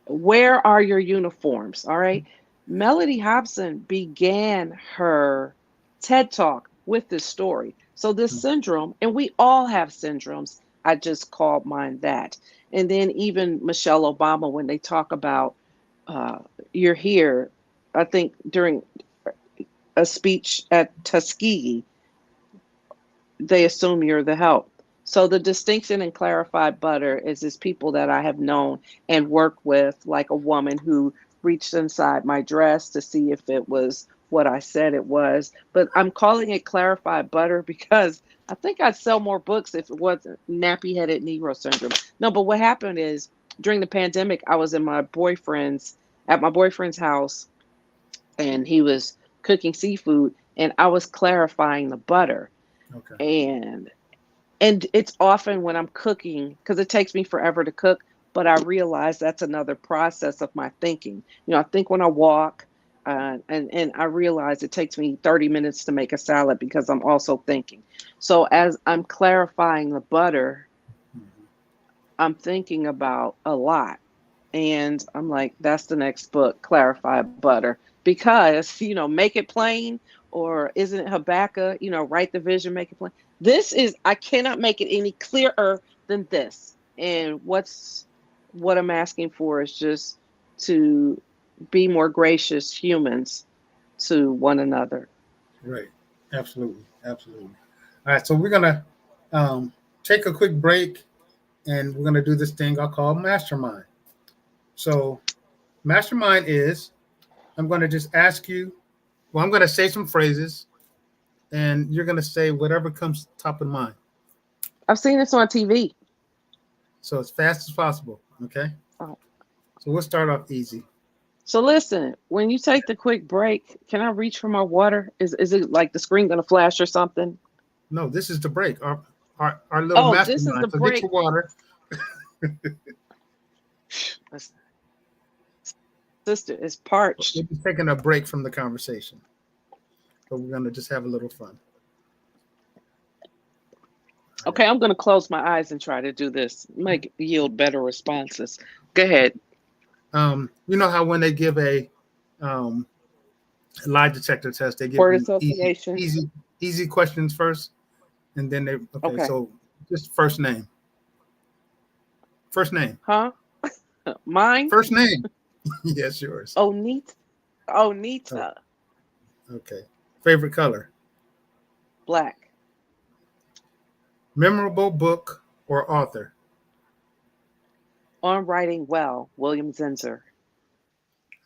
Where are your uniforms? All right. Melody Hobson began her TED Talk with this story. So, this syndrome, and we all have syndromes. I just called mine that. And then, even Michelle Obama, when they talk about uh, you're here, I think during a speech at Tuskegee, they assume you're the help. So the distinction in Clarified Butter is people that I have known and worked with, like a woman who reached inside my dress to see if it was what I said it was. But I'm calling it Clarified Butter because I think I'd sell more books if it wasn't nappy headed Negro syndrome. No, but what happened is, during the pandemic, I was at my boyfriend's house, and he was cooking seafood, and I was clarifying the butter. Okay. And it's often when I'm cooking, because it takes me forever to cook, but I realize that's another process of my thinking. I think when I walk, and I realize it takes me 30 minutes to make a salad because I'm also thinking. So as I'm clarifying the butter, Mhm. I'm thinking about a lot. And I'm like, that's the next book, Clarify Butter. Because, make it plain, or isn't it Habakkuk, write the vision, make it plain. I cannot make it any clearer than this. And what I'm asking for is just to be more gracious humans to one another. Right. Absolutely. Absolutely. All right. So we're gonna um, take a quick break, and we're gonna do this thing I call mastermind. So mastermind is I'm gonna just ask you. Well, I'm gonna say some phrases, and you're gonna say whatever comes top of mind. I've seen this on TV. So as fast as possible. Okay. Oh. So we'll start off easy. So listen, when you take the quick break, can I reach for my water? Is it like the screen gonna flash or something? No, this is the break. Our little Oh, this is mastermind. the So get break. your water. My sister is parched. We're just taking a break from the conversation. So we're gonna just have a little fun. All right. Okay, I'm going to close my eyes and try to do this. Might yield better responses. Go ahead. You know how when they give a um, lie detector test, they give Word you easy, association. easy, easy questions first, and then they okay. Okay. So just first name, first name, Huh? Mine? first name. Yes, yours. Oneita. Oh, Oneita. okay. Favorite color, Black. memorable book or author. On writing well. William Zinsser.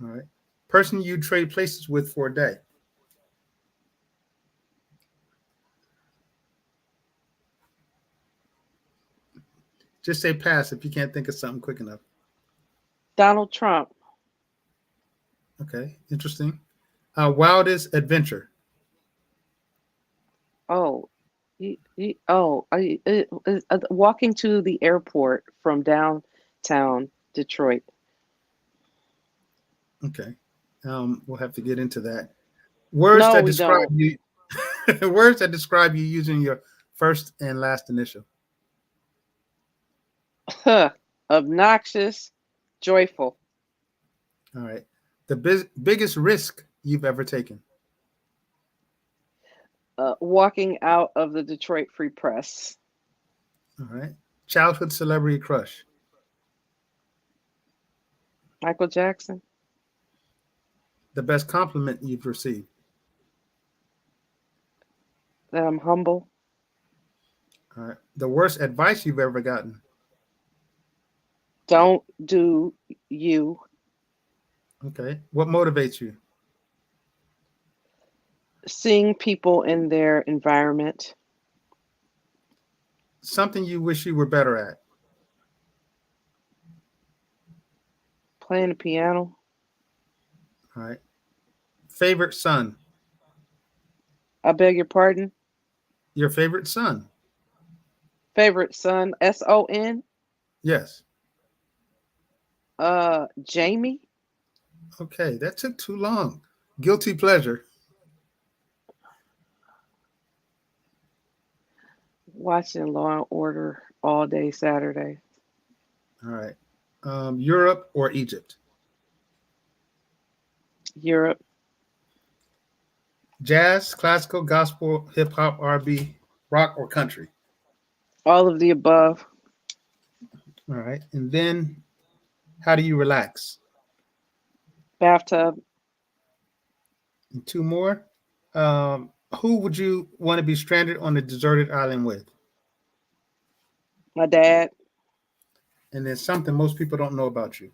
All right. Person you trade places with for a day. Just say pass if you can't think of something quick enough. Donald Trump. Okay, interesting. Wildest adventure. Oh. Walking to the airport from downtown Detroit. Okay, we'll have to get into that. Words No, that we describe don't. you. Words that describe you using your first and last initial. Obnoxious. Joyful. All right. The biggest risk you've ever taken. Walking out of the Detroit Free Press. All right. Childhood celebrity crush. Michael Jackson. The best compliment you've received. That I'm humble. All right. The worst advice you've ever gotten. Don't do you. Okay. What motivates you? Seeing people in their environment. Something you wish you were better at. Playing the piano. All right. Favorite son. I beg your pardon. Your favorite son. Favorite son. Son. Yes. Jamie. Okay. That took too long. Guilty pleasure. Watching Law and Order all day Saturday. All right. Europe or Egypt? Europe. Jazz, classical, gospel, hip hop, R&B, rock, or country? All of the above. All right. And then how do you relax? Bathtub. And two more. Who would you want to be stranded on a deserted island with? My dad. And then something most people don't know about you.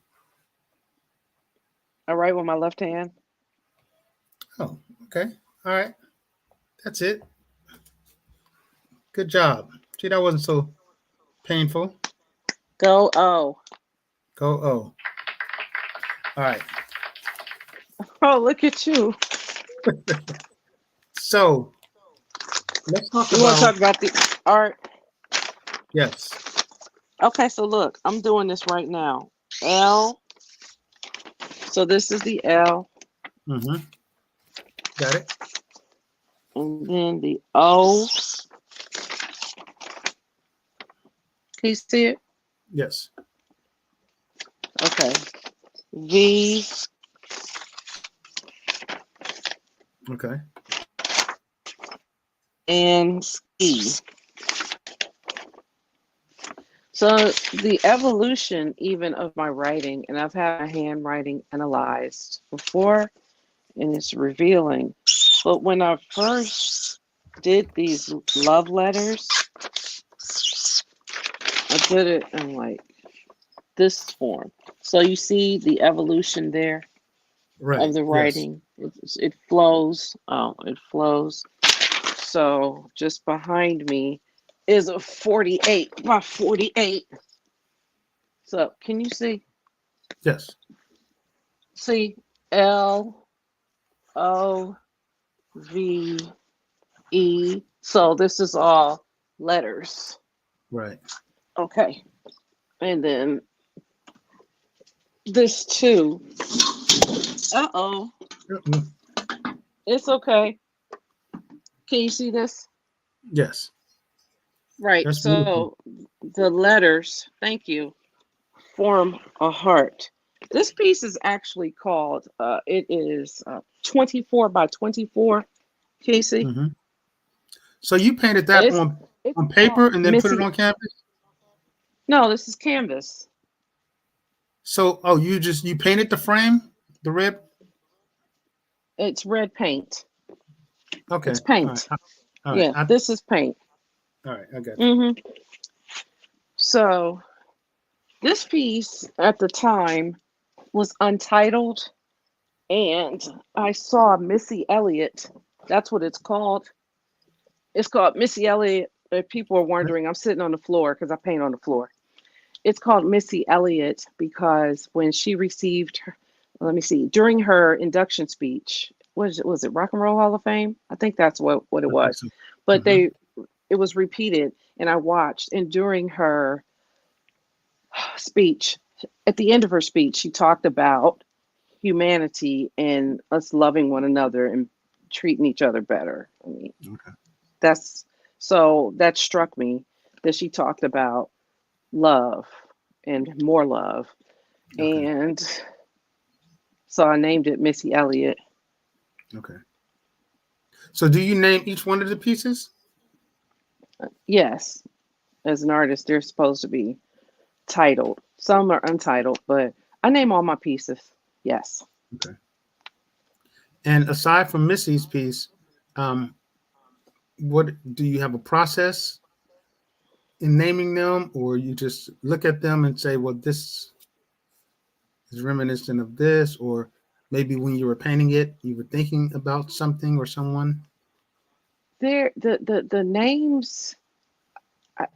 I write with my left hand. Oh, okay. All right. That's it. Good job. See, that wasn't so painful. Go O. Go, oh. All right. Oh, look at you. So let's talk You want to about talk about the art? yes. Okay, so look, I'm doing this right now. L. So this is the L, Mm-hmm. Got it. and then the O. Can you see it? Yes. Okay. V. Okay. And E. So the evolution even of my writing, and I've had my handwriting analyzed before, and it's revealing. But when I first did these love letters, I did it in like this form. So you see the evolution there Right. of the Yes. writing. It flows. Oh, it flows. So just behind me is a 48 by 48. So can you see? Yes. See L O V E. So this is all letters. Right. Okay. And then this too. Uh-oh. Mm-mm. It's okay. Can you see this? Yes. Right. That's beautiful. So the letters, thank you, form a heart. This piece is actually called, it is 24 by 24. Can you see? Mm-hmm. So you painted that It's on it's called paper and then put it Missy. on canvas. No, this is canvas. So you painted the frame, the red. It's red paint. Okay. It's All right. paint. All right. Yeah, this is paint. All right. I got you. hmm So this piece at the time was untitled, and I saw Missy Elliott. That's what it's called. It's called Missy Elliott. If people are wondering, I'm sitting on the floor because I paint on the floor. It's called Missy Elliott because when she received her, let me see, during her induction speech, was it Rock and Roll Hall of Fame? I think that's what it I think was. so. But Mm-hmm. it was repeated, and I watched, and during her speech, at the end of her speech, she talked about humanity and us loving one another and treating each other better. I mean, Okay. that's so that struck me that she talked about love and more love. Okay. And so I named it Missy Elliott. Okay. So do you name each one of the pieces? Yes, as an artist, they're supposed to be titled. Some are untitled, but I name all my pieces. Yes. Okay. And aside from Missy's piece, um, what do you have a process in naming them, or you just look at them and say, well, this is reminiscent of this, or maybe when you were painting it, you were thinking about something or someone? The names, I,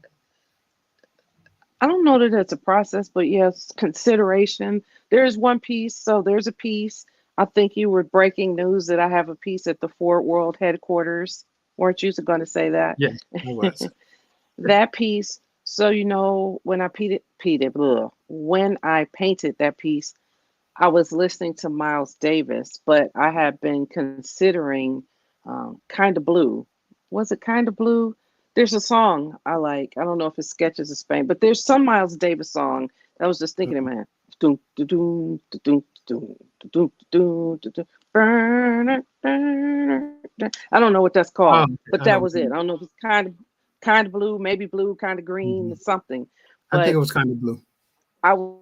I don't know that it's a process, but yes, consideration. There's one piece. So there's a piece. I think you were breaking news that I have a piece at the Ford World headquarters. Weren't you going to say that? Yeah, I was. That piece. So when I when I painted that piece, I was listening to Miles Davis, but I had been considering Kind of Blue. Was it Kind of Blue? There's a song I like. I don't know if it's Sketches of Spain, but there's some Miles Davis song that I was just thinking in my head. Doom, doom, doom, doom, doom, doom, doom, burn, burn. I don't know what that's Oh, called, okay. but I know that what was you it. mean. I don't know if it's kind of blue, maybe blue, kind of green, Mhm. or something. I think it But was kind of blue. I was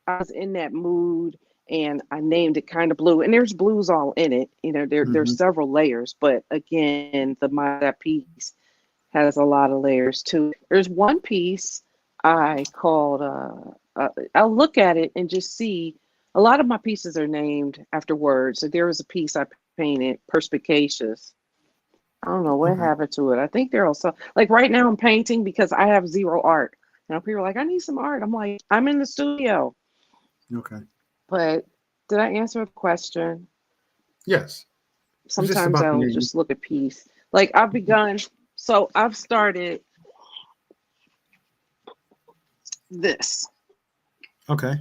I was in that mood and I named it Kind of Blue. And there's blues all in it. There's Hmm. several layers, but again, that piece has a lot of layers too. There's one piece I called I'll look at it and just see a lot of my pieces are named after words. So there was a piece I painted perspicacious. I don't know what Okay. happened to it. I think they're also like right now I'm painting because I have zero art. People are like, I need some art. I'm like, I'm in the studio. Okay. But did I answer the question? Yes. I'm just Sometimes about to I'll hear you. just look at peace. Like I've begun, so I've started this. Okay.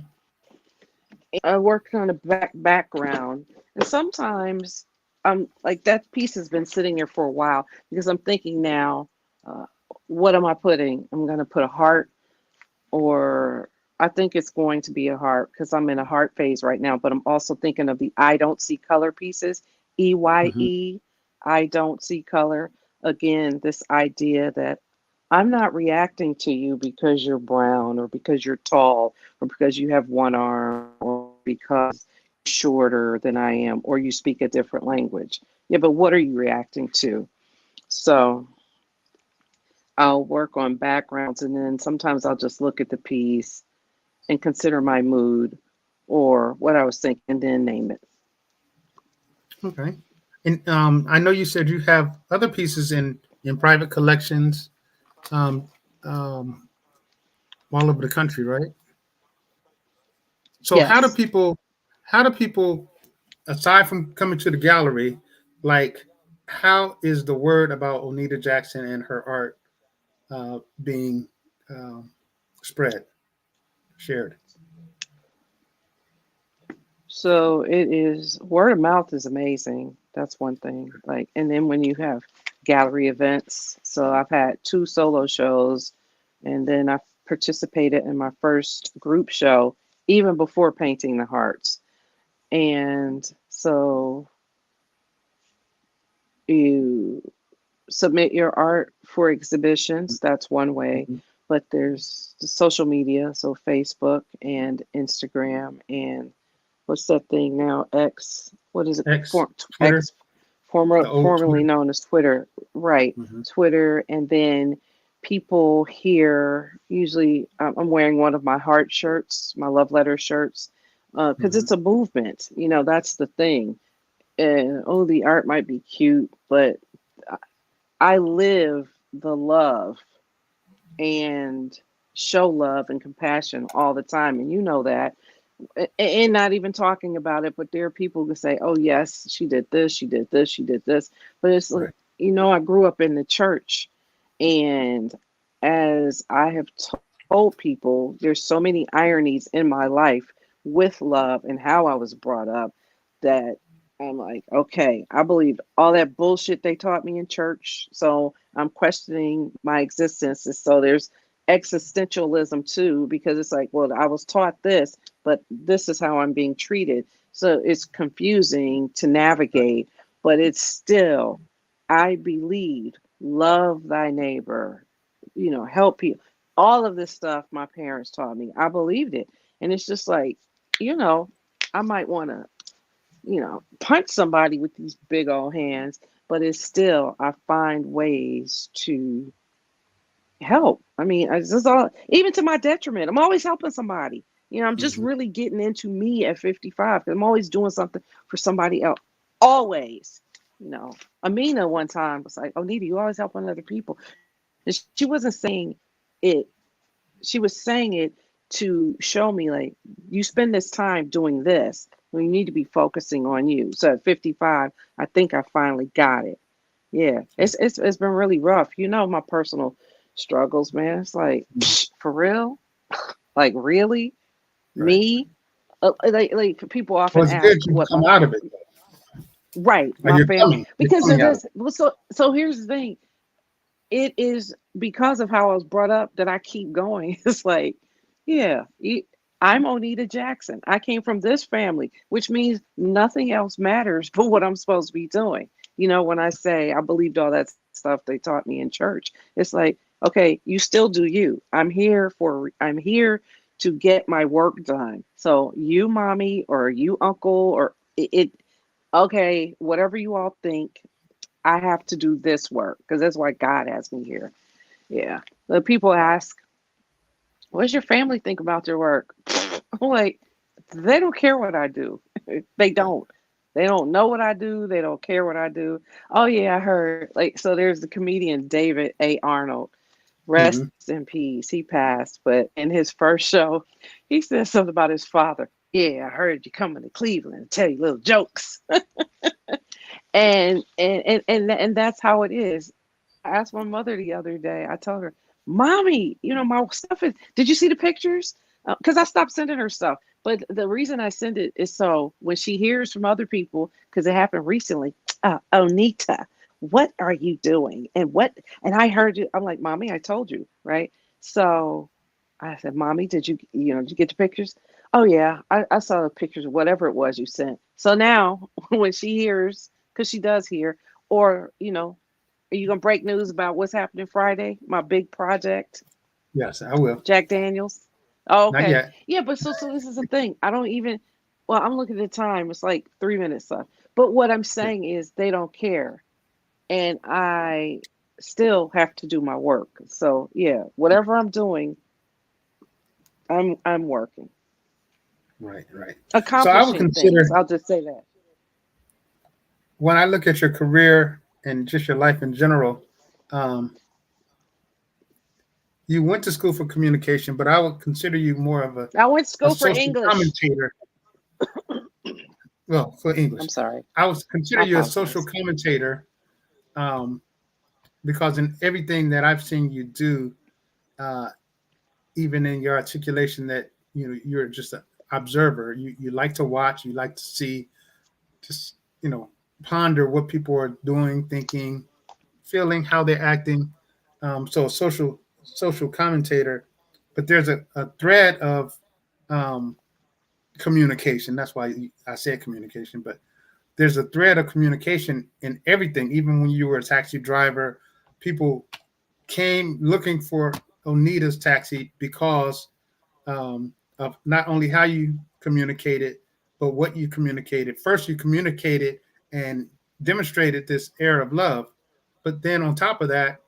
I worked on a background, and sometimes I'm like that piece has been sitting there for a while because I'm thinking now, uh, what am I putting? I'm going to put a heart, or I think it's going to be a heart because I'm in a heart phase right now. But I'm also thinking of the I don't see color pieces, Hmm. EYE, I don't see color. Again, this idea that I'm not reacting to you because you're brown or because you're tall or because you have one arm or because you're shorter than I am or you speak a different language. Yeah, but what are you reacting to? So I'll work on backgrounds and then sometimes I'll just look at the piece and consider my mood or what I was thinking and then name it. Okay. And I know you said you have other pieces in private collections um, um, all over the country, right? So Yes. how do people aside from coming to the gallery, like how is the word about Oneita Jackson and her art being um, spread, shared? So it is word of mouth is amazing. That's one thing. Like, and then when you have gallery events, so I've had two solo shows, and then I participated in my first group show even before painting the hearts. And so you submit your art for exhibitions. That's one way. Mhm. But there's the social media, so Facebook and Instagram and what's that thing now? X. What is it? X, Twitter, X, the old formerly Twitter. known as Twitter. Right. Hmm. Twitter. And then people here, usually I'm wearing one of my heart shirts, my love letter shirts, because Hmm. it's a movement. That's the thing. And oh, the art might be cute, but I live the love and show love and compassion all the time. And you know that and not even talking about it, but there are people who say, "Oh yes, she did this, she did this, she did this." But it's like, Right. I grew up in the church, and as I have told people, there's so many ironies in my life with love and how I was brought up that I'm like, okay, I believe all that bullshit they taught me in church, so I'm questioning my existence. And so there's existentialism too, because it's like, well, I was taught this, but this is how I'm being treated. So it's confusing to Right. navigate, but it's still, I believe, love thy neighbor, help people. All of this stuff my parents taught me. I believed it. And it's just like, you know, I might want to, punch somebody with these big old hands, but it's still, I find ways to help. I mean, it's just all, even to my detriment. I'm always helping somebody. I'm just Hmm. really getting into me at 55 because I'm always doing something for somebody else. Always. You know, Amina one time was like, "Oh, Nita, you always helping other people." And she wasn't saying it. She was saying it to show me, like, you spend this time doing this when you need to be focusing on you. So at 55, I think I finally got it. Yeah, it's been really rough. My personal struggles, man. It's like, for real? Like, really? Right. Me? Like people Well, often it's ask good you've what my come out of it. right, Or my family, you're because coming of out of this. Well, so here's the thing. It is because of how I was brought up that I keep going. It's like, yeah, I'm Oneita Jackson. I came from this family, which means nothing else matters but what I'm supposed to be doing. When I say I believed all that stuff they taught me in church, it's like, okay, you still do you. I'm here to get my work done. So you mommy or you uncle or okay, whatever you all think, I have to do this work because that's why God has me here. Yeah. The people ask, what does your family think about your work? I'm like, they don't care what I do. They it. don't. They don't know what I do. They don't care what I do. Oh yeah, I heard. Like, so there's the comedian David A. Arnold. Rest Hmm. in peace. He passed, but in his first show, he said something about his father. Yeah, I heard you coming to Cleveland and tell you little jokes. And that's how it is. I asked my mother the other day. I told her, "Mommy, my stuff is. Did you see the pictures? Because I stopped sending her stuff. But the reason I send it is so when she hears from other people, because it happened recently. Oneita, what are you doing? And what? And I heard you. I'm like, Mommy, I told you, right? So I said, Mommy, did you get the pictures? Oh yeah, I saw the pictures of whatever it was you sent. So now when she hears, because she does hear, or are you gonna break news about what's happening Friday? My big project, Yes, I will. Jack Daniels. Oh, Not okay. yet. Yeah, but so this is the thing. I don't even. Well, I'm looking at the time. It's like 3 minutes left. But what I'm Yeah. saying is they don't care, and I still have to do my work. So yeah, whatever I'm doing, I'm working, Right, right. So I would accomplishing things. consider, I'll just say that. when I look at your career and just your life in general, um, you went to school for communication, but I would consider you more of I went to a school for social English. commentator. Well, for I'm English, sorry. I would consider I you a social apologize. commentator, um, because in everything that I've seen you do, uh, even in your articulation, that you're just an observer. You like to watch. You like to see, just ponder what people are doing, thinking, feeling, how they're acting. So a social commentator, but there's a thread of um, communication. That's why I said communication, but there's a thread of communication in everything. Even when you were a taxi driver, people came looking for Oneita's taxi because of not only how you communicated, but what you communicated. First, you communicated and demonstrated this air of love, but then on top of that,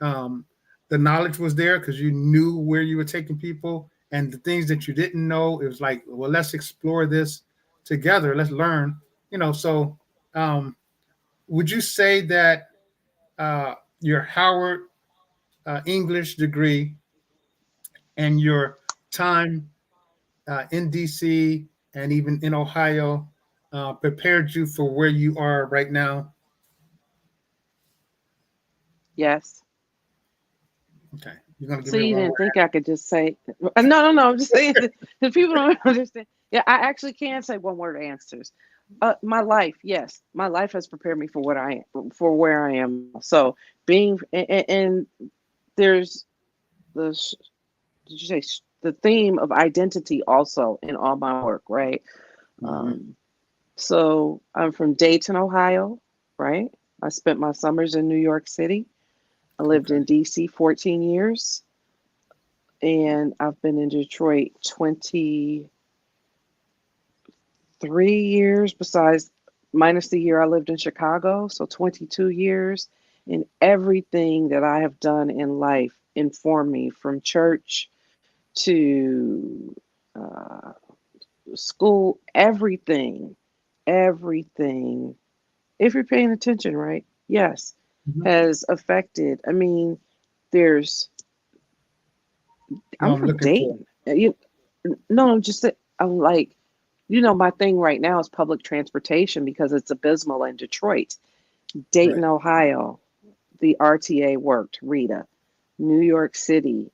um, the knowledge was there because you knew where you were taking people, and the things that you didn't know, it was like, well, let's explore this together. Let's learn. So um, would you say that your Howard English degree and your time in DC and even in Ohio prepared you for where you are right now? Yes. Okay, you're gonna give So me a you one didn't word. think I could just say no. I'm just saying that people don't understand. Yeah, I actually can say one word answers. My life, yes, my life has prepared me for what I am, for where I am now. So being and there's the did you say the theme of identity also in all my work, right? Mm-hmm. Um, so I'm from Dayton, Ohio, right? I spent my summers in New York City. I lived Okay. in DC 14 years, and I've been in Detroit 23 years, besides minus the year I lived in Chicago, so 22 years. And everything that I have done in life informed me from church to uh, school, everything, if you're paying attention, right? Yes, Mm-hmm. has affected. I mean, there's, No, I'm I'm from looking for. Dayton. No, I'm just, I'm like, my thing right now is public transportation because it's abysmal in Detroit. Right. Dayton, Ohio, the RTA worked, Rita. New York City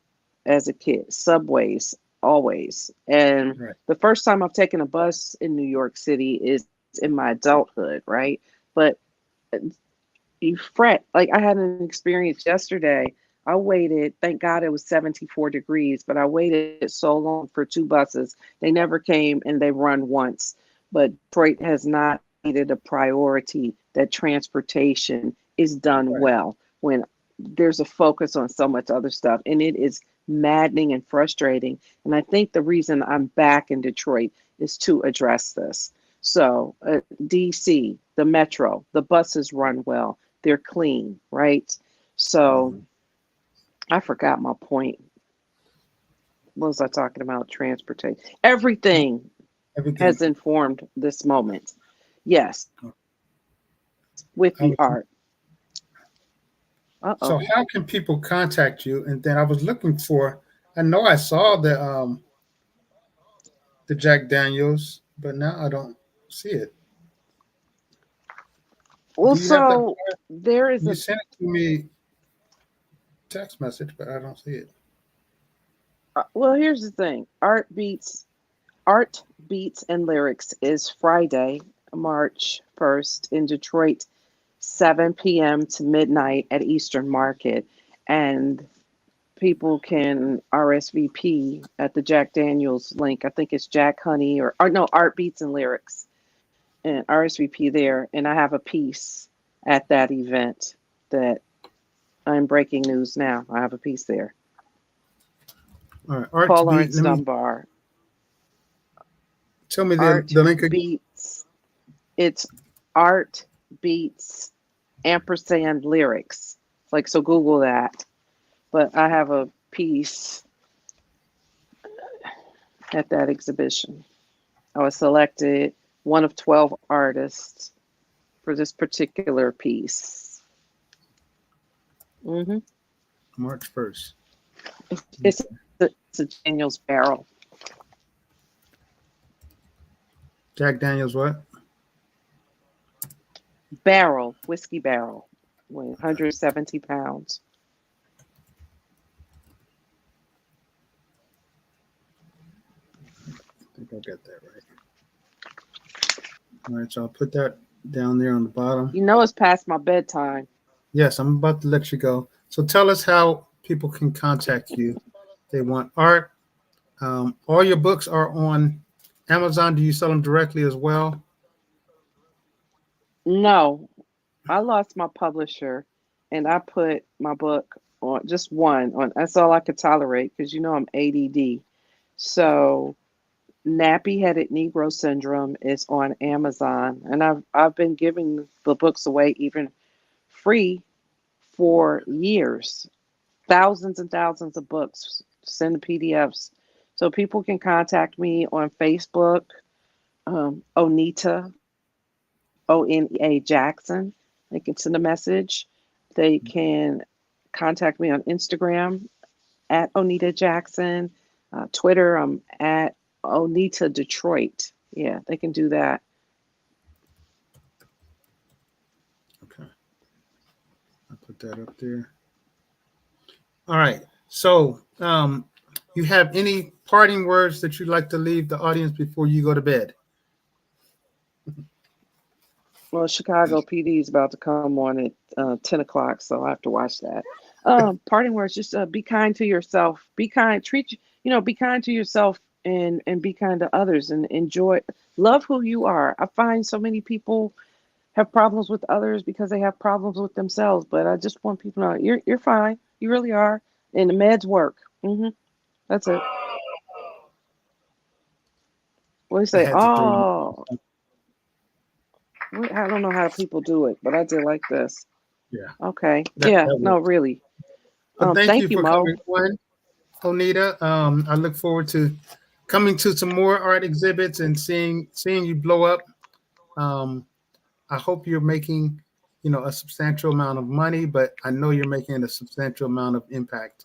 as a kid, subways, always. And Right. the first time I've taken a bus in New York City is in my adulthood, right? But you fret. Like I had an experience yesterday. I waited, thank God it was 74 degrees, but I waited so long for two buses. They never came and they run once. But Detroit has not made it a priority that transportation is done Right. well when there's a focus on so much other stuff. And it is maddening and frustrating. And I think the reason I'm back in Detroit is to address this. So, DC, the metro, the buses run well, they're clean, right? So, Mm-hmm. I forgot my point. What was I talking about? Transportation. Everything Everything. has informed this moment. Yes, with I the was, art. Uh so oh. how can people contact you? And then I was looking for. I know I saw the Jack Daniels, but now I don't see it. Well, Do you have that? so there is You a sent it to me text message, but I don't see it. well. Here's the thing: Art Beats and Lyrics is Friday, March 1st in Detroit, 7 p.m. to midnight at Eastern Market, and people can RSVP at the Jack Daniels link. I think it's Jack Honey or no, Art Beats and Lyrics, and RSVP there. And I have a piece at that event that I'm breaking news now. I have a piece there. All right, Art Paul to beat. Lawrence Let me Dunbar. tell me Art the link again. Beats. It's Art Beats ampersand lyrics. Like, so Google that. But I have a piece at that exhibition. I was selected one of 12 artists for this particular piece. Mm-hmm. March 1st. It's, it's a Daniel's barrel. Jack Daniels, what? Barrel, whiskey barrel, weighing 170 pounds. I think I got that right. All right, so I'll put that down there on the bottom. You know it's past my bedtime. Yes, I'm about to let you go. So tell us how people can contact you. They want art. All your books are on Amazon. Do you sell them directly as well? No, I lost my publisher and I put my book on just one on. That's all I could tolerate because you know I'm ADD. So Nappy Headed Negro Syndrome is on Amazon, and I've been giving the books away even free for years. Thousands and thousands of books, send the PDFs. So people can contact me on Facebook, Oneita, Oneita Jackson. They can send a message. They can contact me on Instagram at Oneita Jackson. Twitter, I'm at Oneita Detroit. Yeah, they can do that. Okay. I'll put that up there. All right. So you have any parting words that you'd like to leave the audience before you go to bed? Well, Chicago PD is about to come on at 10 o'clock, so I have to watch that. Parting words, just be kind to yourself. Be kind, be kind to yourself and be kind to others and enjoy, love who you are. I find so many people have problems with others because they have problems with themselves, but I just want people to know you're fine. You really are. And the meds work. That's it. What do you I say? had to throw you. Oh, I don't know how people do it, but I did like this. Yeah, Okay. that Yeah. No, works. really. But thank you Thank you, for Mo. coming on, Oneita. I look forward to coming to some more art exhibits and seeing you blow up. Um, I hope you're making, a substantial amount of money, but I know you're making a substantial amount of impact.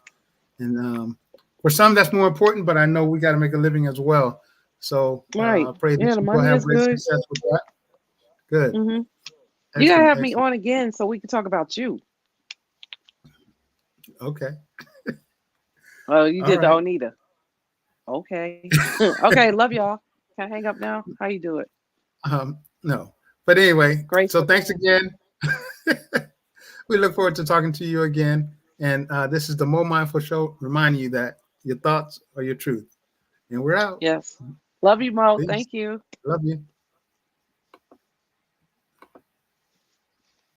And for some, that's more important, but I know we got to make a living as well. So Right. I pray Yeah, that the you will money have is great good. success with that. Good. hmm You gotta Excellent. have me Excellent. on again so we can talk about you. Okay. Oh, you All did the right. Oneita. Okay. Okay. Love y'all. Can I hang up now? How you do it? No. But anyway, so Graceful. thanks again. We look forward to talking to you again. And this is the More Mindful Show, reminding you that your thoughts are your truth. And we're out. Yes. Love you, Mo. Peace. Thank you. Love you.